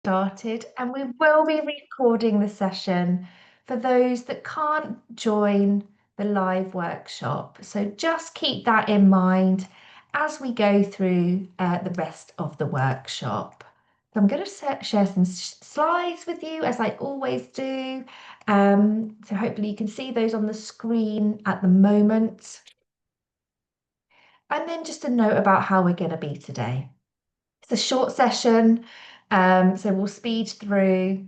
started, and we will be recording the session for those that can't join the live workshop. So just keep that in mind as we go through the rest of the workshop. So I'm going to share some slides with you as I always do. So hopefully you can see those on the screen at the moment. And then just a note about how we're going to be today. It's a short session, so we'll speed through.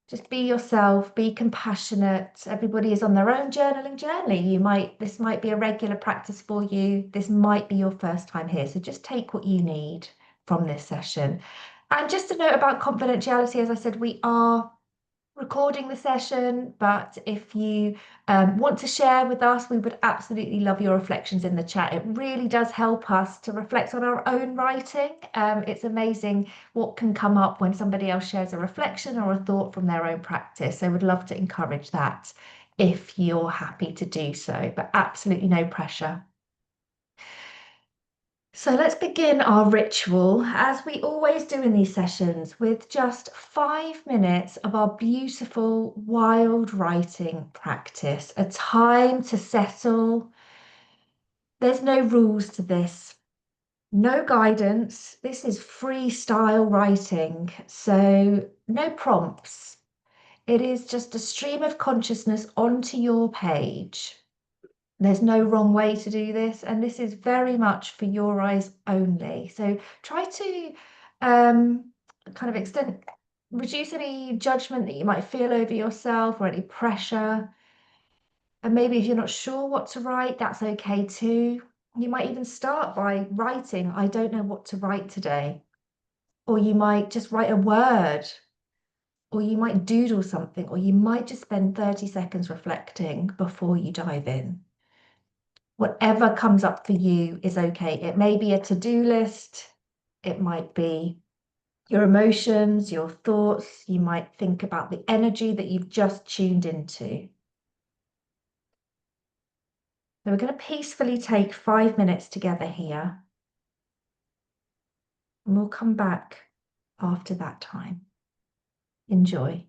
Just be yourself, be compassionate. Everybody is on their own journaling journey. This might be a regular practice for you. This might be your first time here. So just take what you need from this session. And just a note about confidentiality, as I said, we are recording the session, but if you want to share with us, we would absolutely love your reflections in the chat. It really does help us to reflect on our own writing. It's amazing what can come up when somebody else shares a reflection or a thought from their own practice. So we'd love to encourage that if you're happy to do so, but absolutely no pressure. So let's begin our ritual, as we always do in these sessions, with just 5 minutes of our beautiful wild writing practice, a time to settle. There's no rules to this, no guidance. This is freestyle writing, so no prompts. It is just a stream of consciousness onto your page. There's no wrong way to do this, and this is very much for your eyes only. So try to kind of reduce any judgment that you might feel over yourself or any pressure. And maybe if you're not sure what to write, that's okay too. You might even start by writing, I don't know what to write today. Or you might just write a word, or you might doodle something, or you might just spend 30 seconds reflecting before you dive in. Whatever comes up for you is okay. It may be a to-do list. It might be your emotions, your thoughts. You might think about the energy that you've just tuned into. So we're going to peacefully take 5 minutes together here, and we'll come back after that time. Enjoy.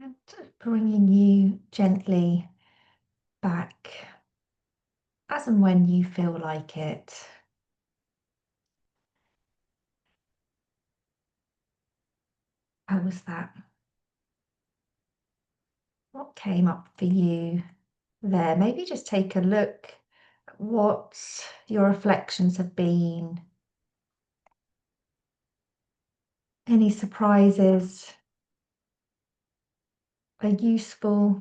And bringing you gently back as and when you feel like it. How was that? What came up for you there? Maybe just take a look at what your reflections have been. Any surprises? A useful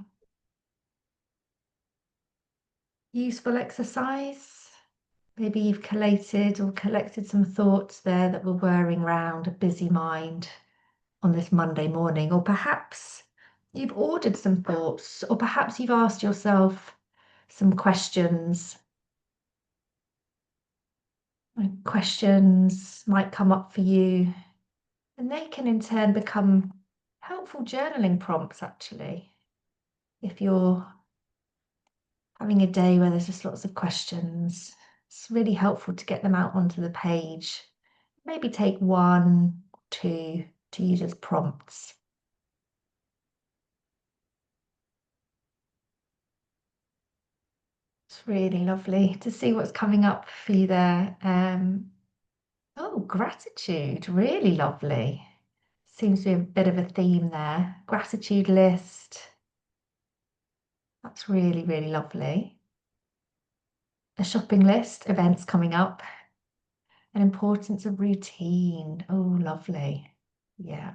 exercise? Maybe you've collated or collected some thoughts there that were whirring round a busy mind on this Monday morning, or perhaps you've ordered some thoughts, or perhaps you've asked yourself some questions. And questions might come up for you, and they can in turn become helpful journaling prompts, actually. If you're having a day where there's just lots of questions, it's really helpful to get them out onto the page. Maybe take one, two to use as prompts. It's really lovely to see what's coming up for you there. Oh, gratitude, really lovely. Seems to be a bit of a theme there. Gratitude list. That's really, really lovely. A shopping list, events coming up, and importance of routine. Oh, lovely. Yeah.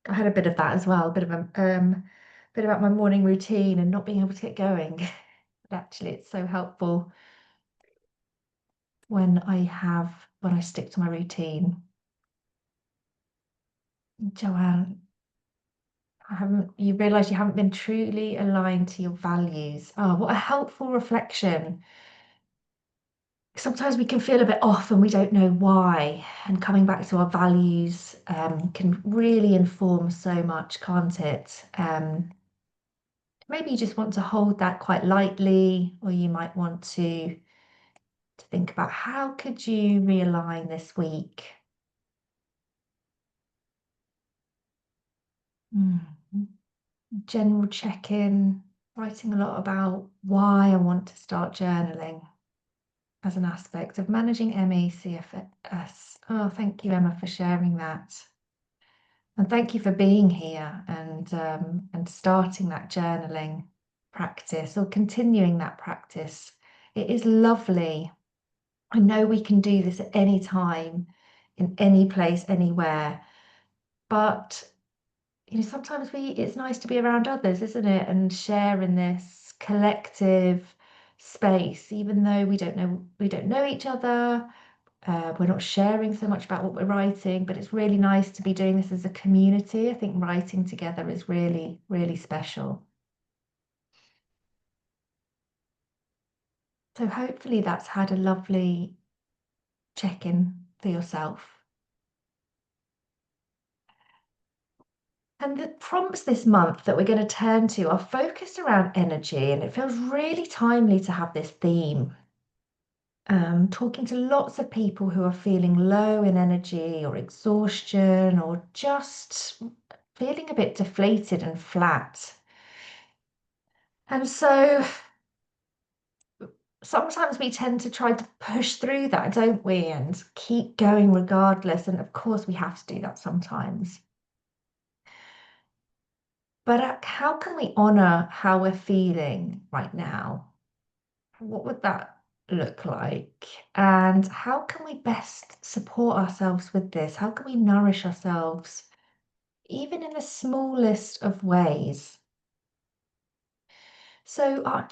I had a bit of that as well, a bit about my morning routine and not being able to get going. But actually, it's so helpful when I stick to my routine. Joanne, you realize you haven't been truly aligned to your values. Oh, what a helpful reflection. Sometimes we can feel a bit off and we don't know why. And coming back to our values can really inform so much, can't it? Maybe you just want to hold that quite lightly, or you might want to think about how could you realign this week? General check-in, writing a lot about why I want to start journaling as an aspect of managing ME/CFS. Oh, thank you, Emma, for sharing that. And thank you for being here and starting that journaling practice or continuing that practice. It is lovely. I know we can do this at any time, in any place, anywhere, but sometimes it's nice to be around others, isn't it? And share in this collective space, even though we don't know each other. We're not sharing so much about what we're writing, but it's really nice to be doing this as a community. I think writing together is really, really special. So hopefully that's had a lovely check-in for yourself. And the prompts this month that we're going to turn to are focused around energy, and it feels really timely to have this theme. Talking to lots of people who are feeling low in energy or exhaustion or just feeling a bit deflated and flat. And so sometimes we tend to try to push through that, don't we? And keep going regardless. And of course, we have to do that sometimes. But how can we honor how we're feeling right now? What would that look like? And how can we best support ourselves with this? How can we nourish ourselves, even in the smallest of ways? So our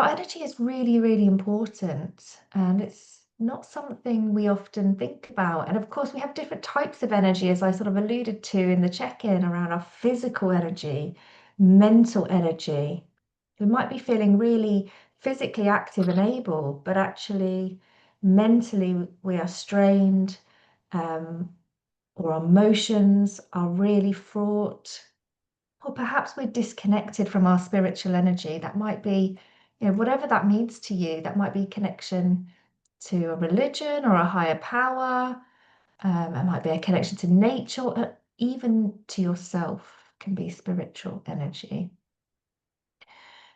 energy is really, really important, and it's not something we often think about. And of course, we have different types of energy, as I sort of alluded to in the check-in around our physical energy, mental energy. We might be feeling really physically active and able, but actually mentally we are strained, um, or our emotions are really fraught. Or perhaps we're disconnected from our spiritual energy. That might be, whatever that means to you, that might be connection to a religion or a higher power. It might be a connection to nature, or even to yourself, can be spiritual energy.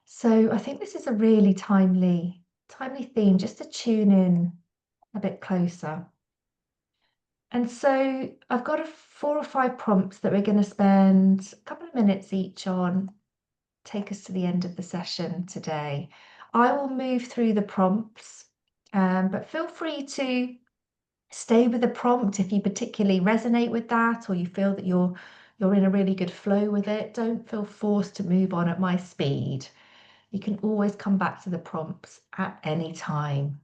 So I think this is a really timely theme just to tune in a bit closer. And so I've got 4 or 5 prompts that we're going to spend a couple of minutes each on, take us to the end of the session today. I will move through the prompts, but feel free to stay with the prompt if you particularly resonate with that or you feel that you're in a really good flow with it. Don't feel forced to move on at my speed. You can always come back to the prompts at any time.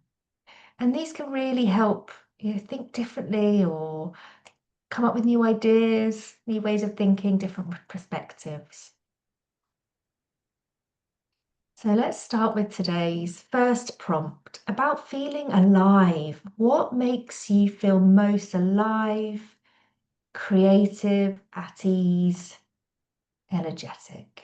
And these can really help you think differently or come up with new ideas, new ways of thinking, different perspectives. So let's start with today's first prompt about feeling alive. What makes you feel most alive, creative, at ease, energetic?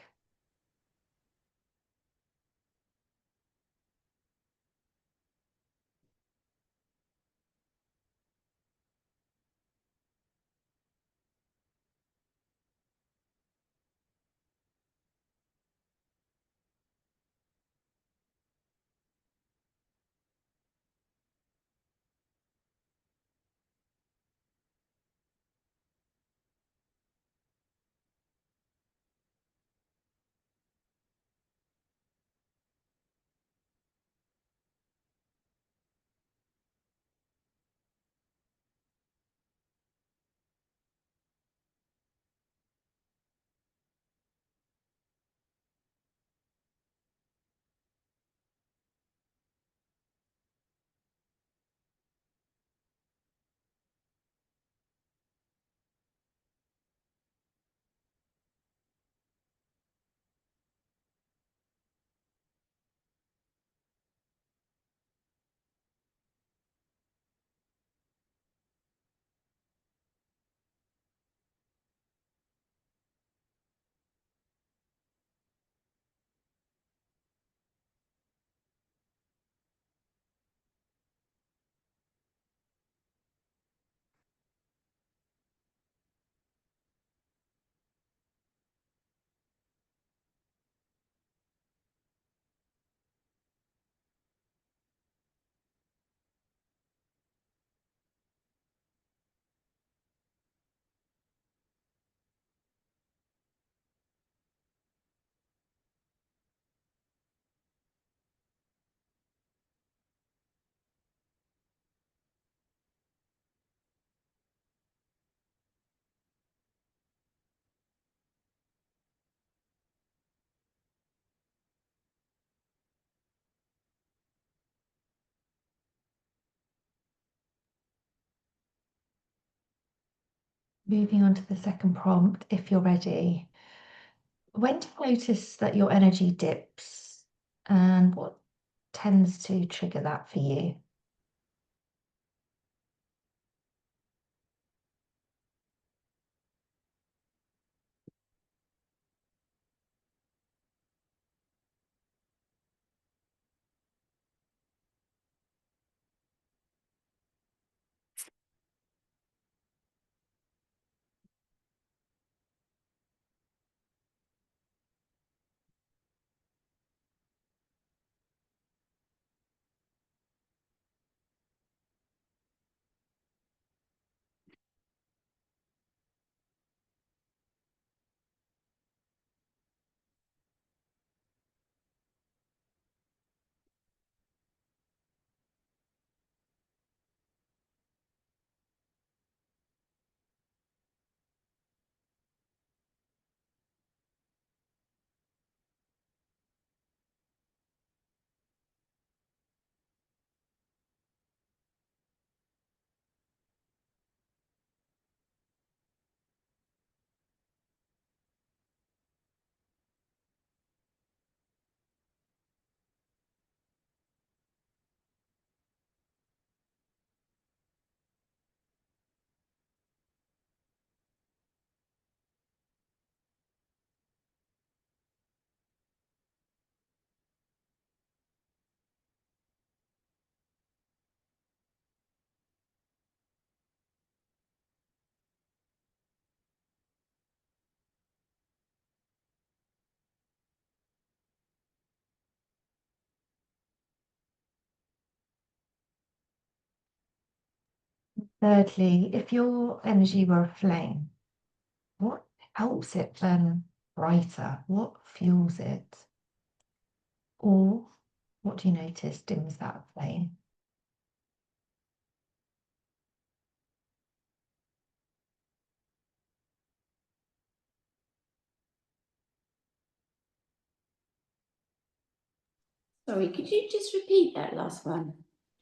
Moving on to the second prompt, if you're ready. When do you notice that your energy dips and what tends to trigger that for you? Thirdly, if your energy were a flame, what helps it burn brighter? What fuels it? Or what do you notice dims that flame? Sorry, could you just repeat that last one,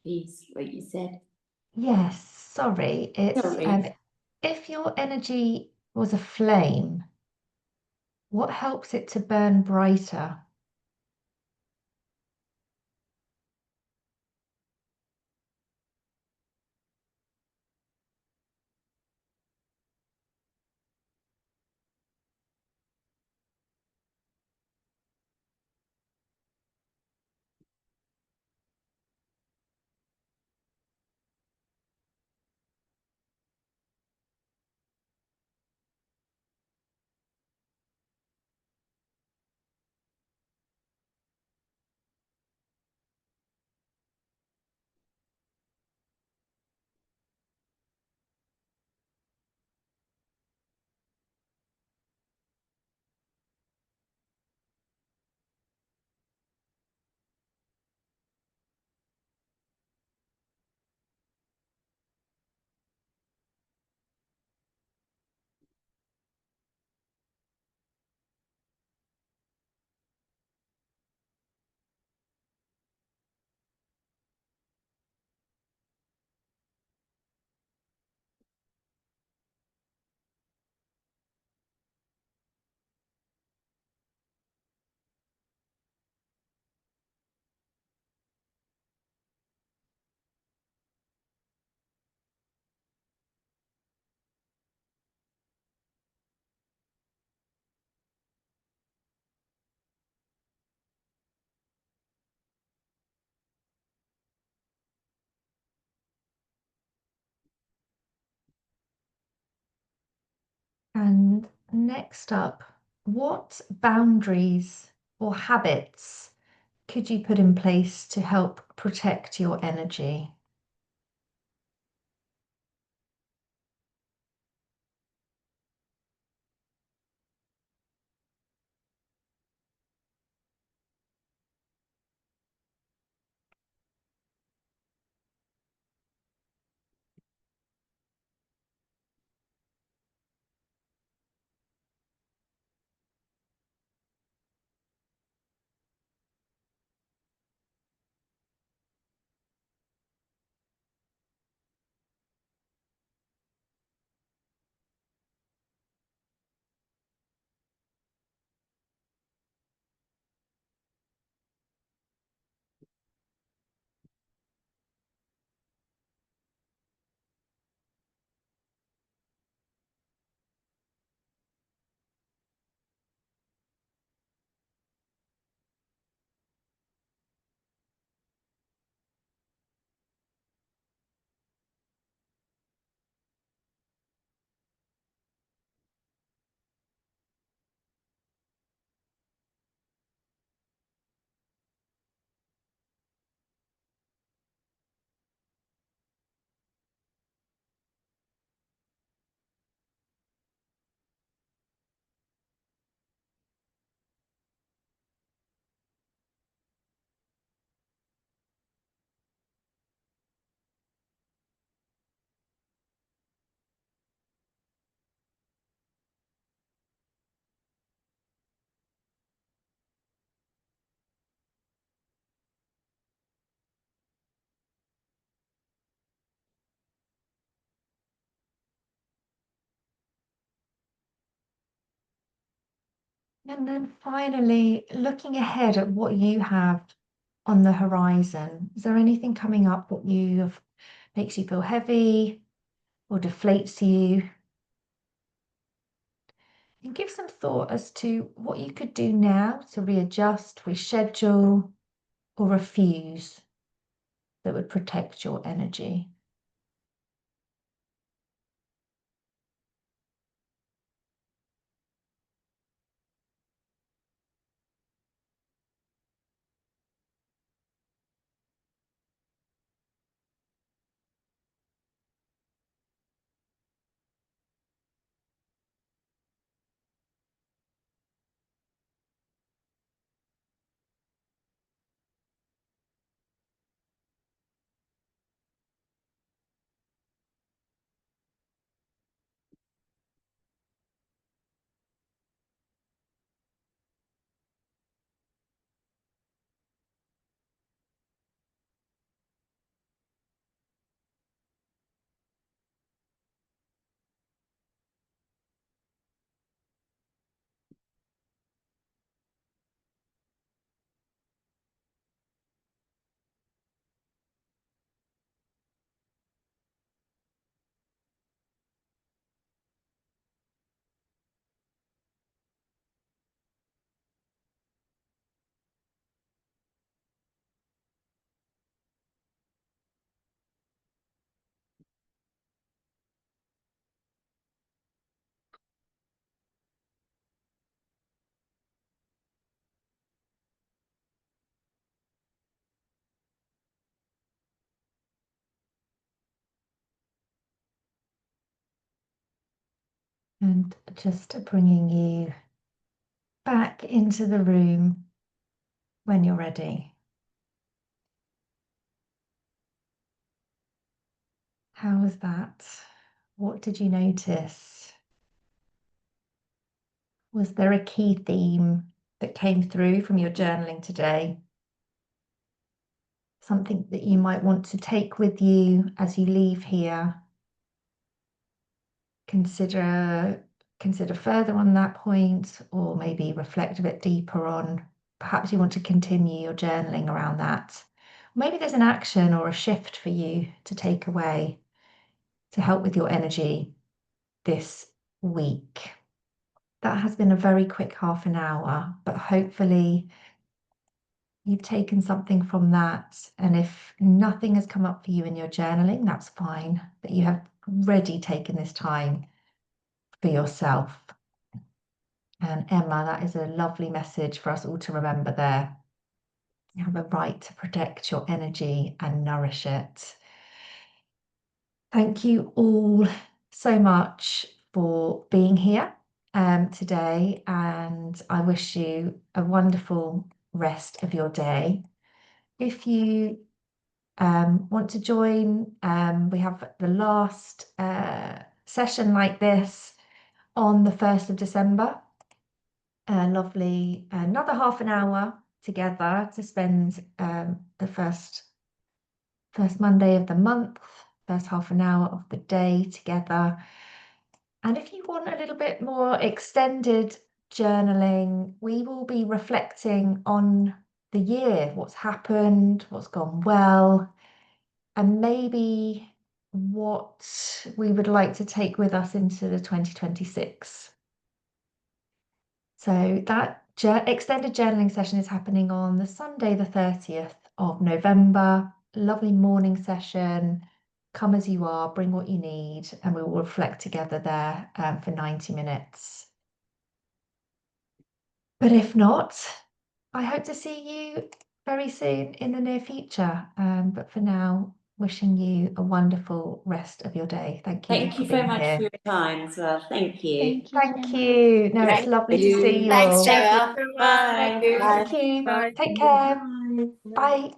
please, what you said? Yes, sorry, it's Sorry. if your energy was a flame, what helps it to burn brighter? And next up, what boundaries or habits could you put in place to help protect your energy? And then finally, looking ahead at what you have on the horizon, is there anything coming up that makes you feel heavy or deflates you? And give some thought as to what you could do now to readjust, reschedule, or refuse that would protect your energy. And just bringing you back into the room when you're ready. How was that? What did you notice? Was there a key theme that came through from your journaling today? Something that you might want to take with you as you leave here? Consider further on that point, or maybe reflect a bit deeper on. Perhaps you want to continue your journaling around that. Maybe there's an action or a shift for you to take away to help with your energy this week. That has been a very quick half an hour, but hopefully you've taken something from that. And if nothing has come up for you in your journaling, that's fine, but you have already taken this time for yourself. And Emma, that is a lovely message for us all to remember there. You have a right to protect your energy and nourish it. Thank you all so much for being here today, and I wish you a wonderful rest of your day. If you want to join, we have the last session like this on the 1st of December. Lovely, another half an hour together to spend the first Monday of the month, first half an hour of the day together. And if you want a little bit more extended journaling, we will be reflecting on the year, what's happened, what's gone well, and maybe what we would like to take with us into the 2026. So that extended journaling session is happening on the Sunday, the 30th of November. Lovely morning session. Come as you are, bring what you need, and we will reflect together there for 90 minutes. But if not, I hope to see you very soon in the near future. But for now, wishing you a wonderful rest of your day. Thank you Thank for you very being much for here. your time as well. Thank you. Thank Gemma. you. No, it's Thank lovely to you. see you Thanks, all. Gemma. Bye. Thank you. Bye. Thank you. Bye. Take care. Bye. Bye.